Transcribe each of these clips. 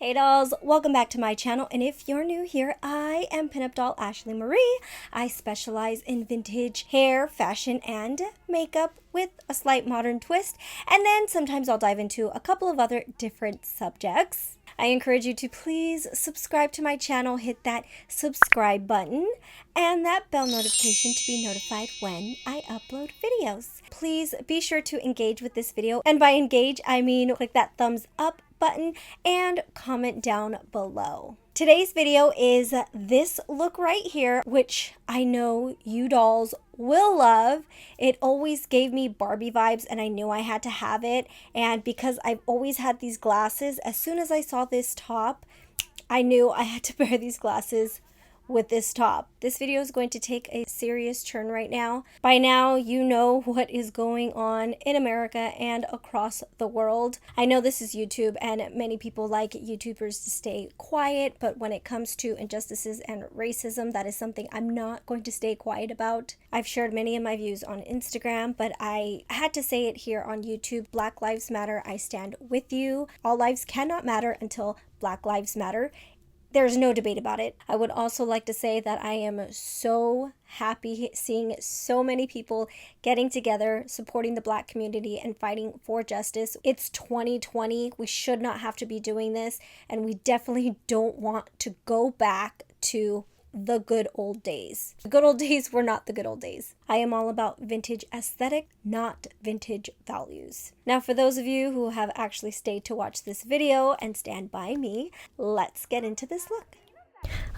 Hey dolls, welcome back to my channel, and if you're new here, I am Pinup Doll Ashley Marie. I specialize in vintage hair, fashion, and makeup with a slight modern twist, and then sometimes I'll dive into a couple of other different subjects. I encourage you to please subscribe to my channel, hit that subscribe button, and that bell notification to be notified when I upload videos. Please be sure to engage with this video, and by engage, I mean click that thumbs up button and comment down below. Today's video is this look right here, which I know you dolls will love. It always gave me Barbie vibes and I knew I had to have it. And because I've always had these glasses, as soon as I saw this top, I knew I had to wear these glasses with this top. This video is going to take a serious turn right now. By now, you know what is going on in America and across the world. I know this is YouTube and many people like YouTubers to stay quiet, but when it comes to injustices and racism, that is something I'm not going to stay quiet about. I've shared many of my views on Instagram, but I had to say it here on YouTube. Black Lives Matter. I stand with you. All lives cannot matter until Black Lives Matter. There's no debate about it. I would also like to say that I am so happy seeing so many people getting together, supporting the Black community and fighting for justice. It's 2020. We should not have to be doing this, and we definitely don't want to go back to the good old days. The good old days were not the good old days. I am all about vintage aesthetic, not vintage values. Now, for those of you who have actually stayed to watch this video and stand by me, let's get into this look.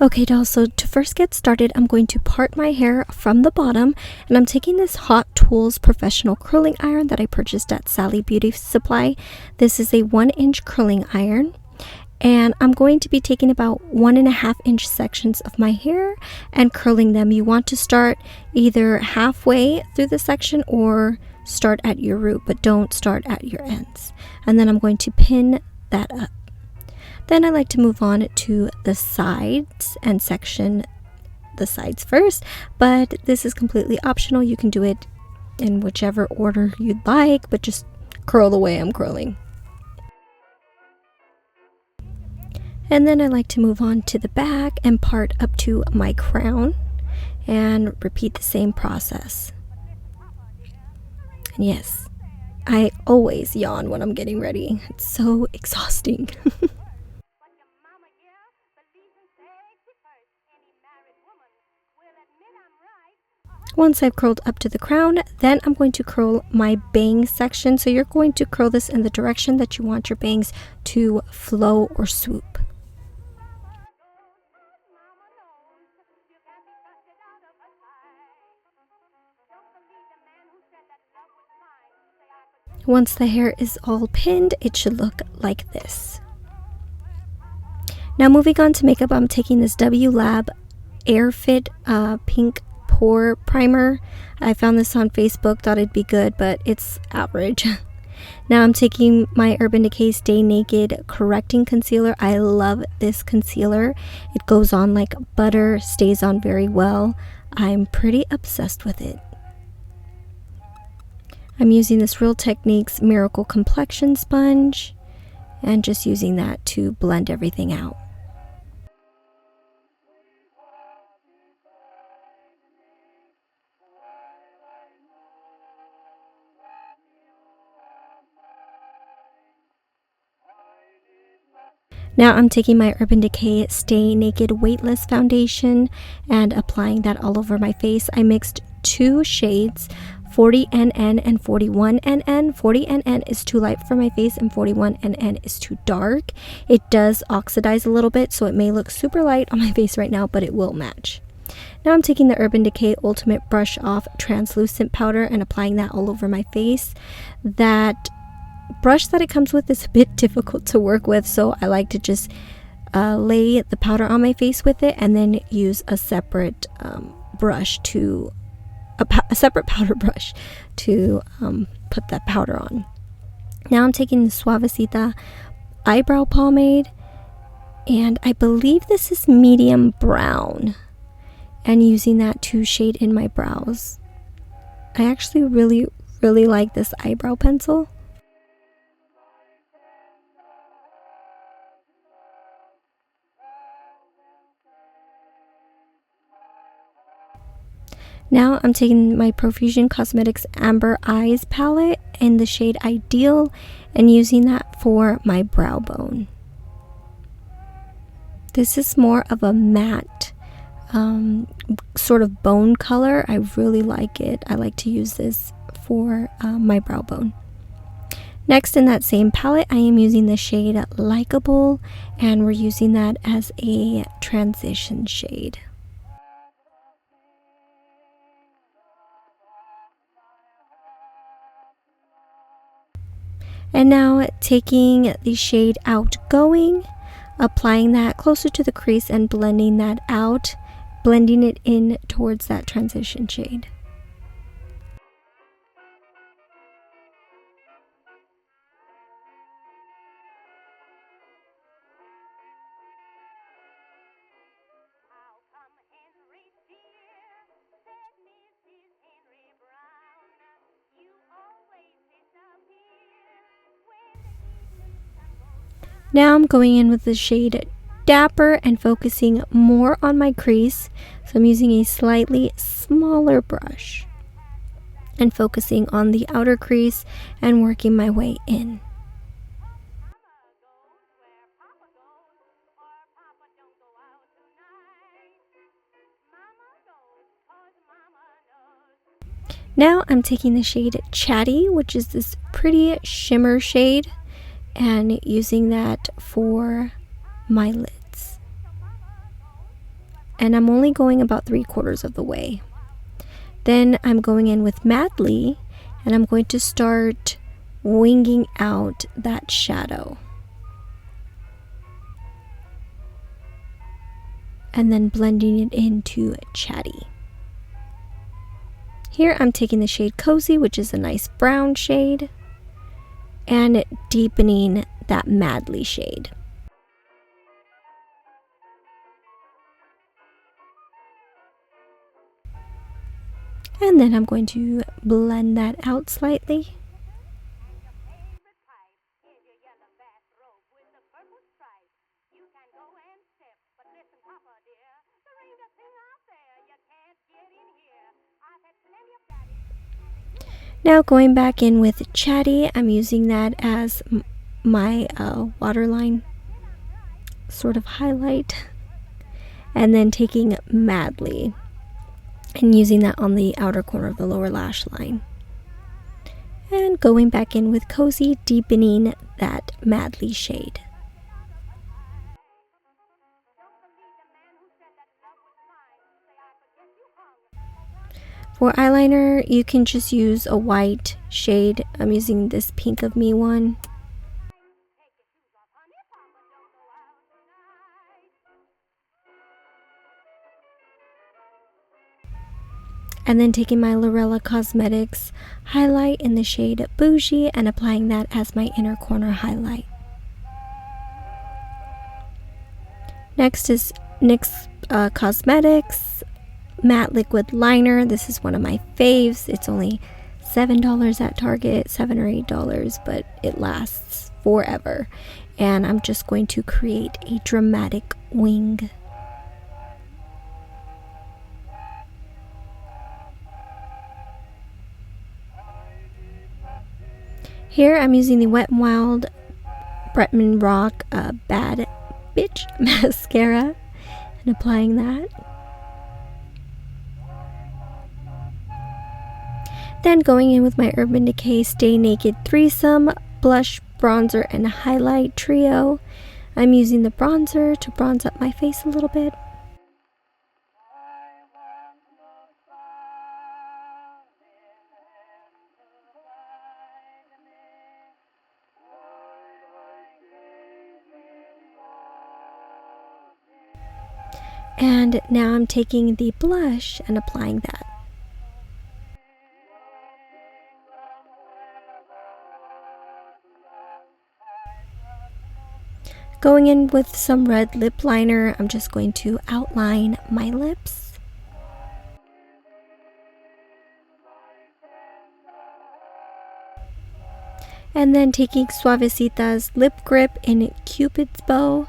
Okay dolls, so to first get started, I'm going to part my hair from the bottom, and I'm taking this Hot Tools professional curling iron that I purchased at Sally Beauty Supply. This is a 1-inch curling iron. And I'm going to be taking about 1.5-inch sections of my hair and curling them. You want to start either halfway through the section or start at your root, but don't start at your ends. And then I'm going to pin that up. Then I like to move on to the sides and section the sides first, but this is completely optional. You can do it in whichever order you'd like, but just curl the way I'm curling. And then I like to move on to the back and part up to my crown and repeat the same process. And yes, I always yawn when I'm getting ready. It's so exhausting. Once I've curled up to the crown, then I'm going to curl my bang section. So you're going to curl this in the direction that you want your bangs to flow or swoop. Once the hair is all pinned, it should look like this. Now moving on to makeup, I'm taking this W Lab Airfit Pink Pore Primer. I found this on Facebook, thought it'd be good, but it's average. Now I'm taking my Urban Decay Stay Naked Correcting Concealer. I love this concealer. It goes on like butter, stays on very well. I'm pretty obsessed with it. I'm using this Real Techniques Miracle Complexion Sponge and just using that to blend everything out. Now I'm taking my Urban Decay Stay Naked Weightless Foundation and applying that all over my face. I mixed 2 shades, 40NN and 41NN. 40NN is too light for my face and 41NN is too dark. It does oxidize a little bit, so it may look super light on my face right now, but it will match. Now I'm taking the Urban Decay Ultimate Brush Off Translucent Powder and applying that all over my face. That brush that it comes with is a bit difficult to work with, so I like to just lay the powder on my face with it and then use a separate brush to a separate powder brush to put that powder on. Now I'm taking the Suavecita eyebrow pomade, and I believe this is medium brown, and using that to shade in my brows. I actually really like this eyebrow pencil. Now I'm taking my Profusion Cosmetics Amber Eyes palette in the shade Ideal and using that for my brow bone. This is more of a matte sort of bone color. I really like it. I like to use this for my brow bone. Next, in that same palette, I am using the shade Likeable, and we're using that as a transition shade. And now taking the shade Outgoing, applying that closer to the crease and blending that out, blending it in towards that transition shade. Now I'm going in with the shade Dapper and focusing more on my crease. So I'm using a slightly smaller brush and focusing on the outer crease and working my way in. Now I'm taking the shade Chatty, which is this pretty shimmer shade, and using that for my lids. And I'm only going about 3/4 of the way. Then I'm going in with Madly, and I'm going to start winging out that shadow. And then blending it into Chatty. Here I'm taking the shade Cozy, which is a nice brown shade, and deepening that Madly shade. And then I'm going to blend that out slightly. Now going back in with Chatty, I'm using that as my waterline sort of highlight, and then taking Madly and using that on the outer corner of the lower lash line, and going back in with Cozy, deepening that Madly shade. For eyeliner, you can just use a white shade. I'm using this Pink of Me one. And then taking my Lorella Cosmetics highlight in the shade Bougie and applying that as my inner corner highlight. Next is NYX Cosmetics Matte Liquid Liner. This is one of my faves. It's only $7 at Target, $7 or $8, but it lasts forever. And I'm just going to create a dramatic wing. Here I'm using the Wet n Wild Bretman Rock Bad Bitch mascara and applying that. Then going in with my Urban Decay Stay Naked Threesome Blush, Bronzer, and Highlight Trio. I'm using the bronzer to bronze up my face a little bit. And now I'm taking the blush and applying that. Going in with some red lip liner, I'm just going to outline my lips. And then taking Suavecita's Lip Grip in Cupid's Bow.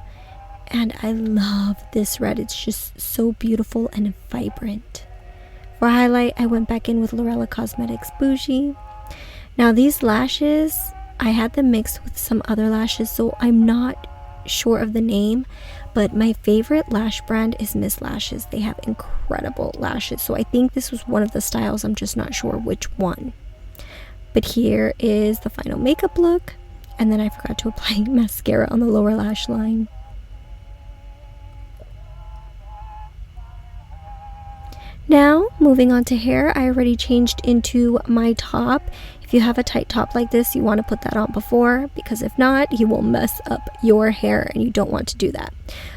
And I love this red. It's just so beautiful and vibrant. For highlight, I went back in with Lorella Cosmetics Bougie. Now these lashes, I had them mixed with some other lashes, so I'm not sure of the name, but my favorite lash brand is Miss Lashes. They have incredible lashes, so I think this was one of the styles. I'm just not sure which one. But here is the final makeup look, and then I forgot to apply mascara on the lower lash line. Now, moving on to hair, I already changed into my top. If you have a tight top like this, you want to put that on before, because if not, you will mess up your hair and you don't want to do that.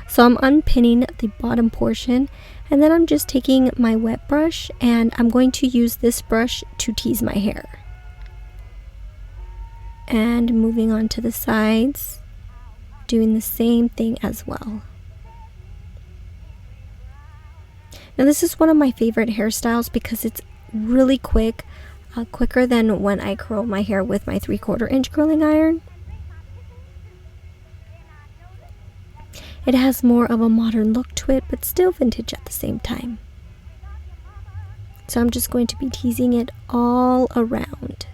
So I'm unpinning the bottom portion, and then I'm just taking my wet brush and I'm going to use this brush to tease my hair. And moving on to the sides, doing the same thing as well. Now this is one of my favorite hairstyles because it's really quick, quicker than when I curl my hair with my 3/4 inch curling iron. It has more of a modern look to it, but still vintage at the same time. So I'm just going to be teasing it all around.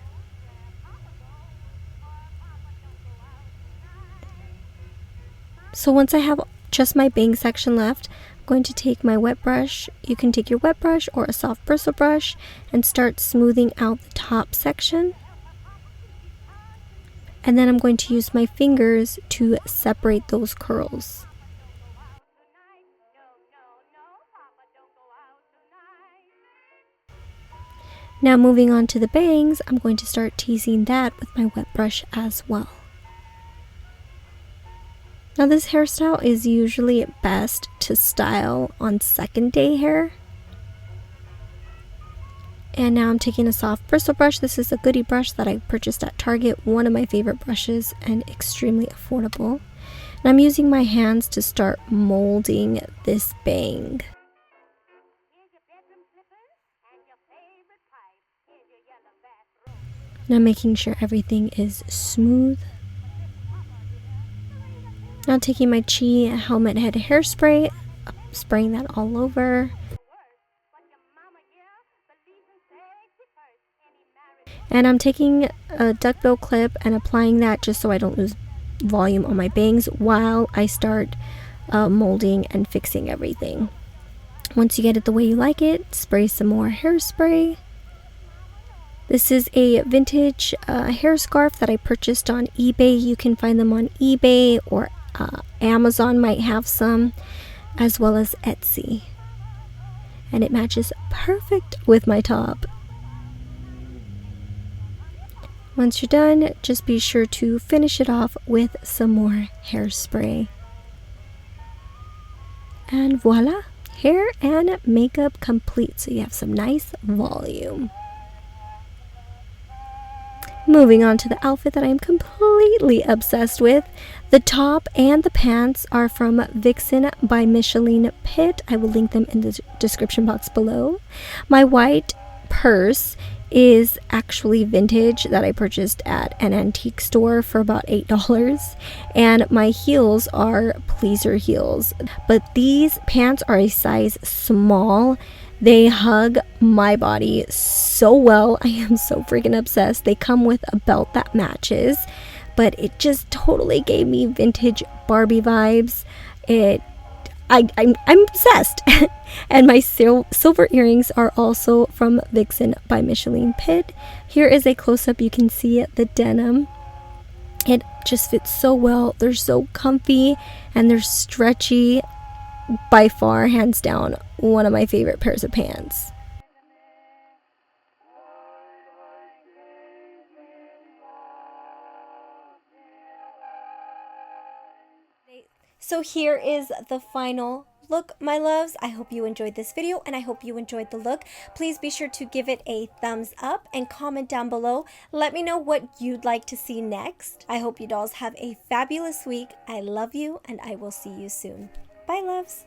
So once I have just my bang section left, I'm going to take my wet brush. You can take your wet brush or a soft bristle brush and start smoothing out the top section. And then I'm going to use my fingers to separate those curls. Now moving on to the bangs, I'm going to start teasing that with my wet brush as well. Now this hairstyle is usually best to style on second day hair. And now I'm taking a soft bristle brush. This is a goodie brush that I purchased at Target, one of my favorite brushes and extremely affordable. And I'm using my hands to start molding this bang. Now making sure everything is smooth. Now taking my Chi Helmet Head Hairspray, spraying that all over. And I'm taking a duckbill clip and applying that just so I don't lose volume on my bangs while I start molding and fixing everything. Once you get it the way you like it, spray some more hairspray. This is a vintage hair scarf that I purchased on eBay. You can find them on eBay, or Amazon might have some, as well as Etsy. And it matches perfect with my top. Once you're done, just be sure to finish it off with some more hairspray. And voila! Hair and makeup complete, so you have some nice volume. Moving on to the outfit that I'm completely obsessed with. The top and the pants are from Vixen by Micheline Pitt. I will link them in the description box below. My white purse is actually vintage that I purchased at an antique store for about $8. And my heels are pleaser heels. But these pants are a size small. They hug my body so well. I am so freaking obsessed. They come with a belt that matches, but it just totally gave me vintage Barbie vibes. I'm obsessed. And my silver earrings are also from Vixen by Micheline Pitt. Here is a close-up. You can see the denim. It just fits so well. They're so comfy and they're stretchy. By far, hands down, one of my favorite pairs of pants. So here is the final look, my loves. I hope you enjoyed this video and I hope you enjoyed the look. Please be sure to give it a thumbs up and comment down below. Let me know what you'd like to see next. I hope you dolls have a fabulous week. I love you and I will see you soon. Bye, loves.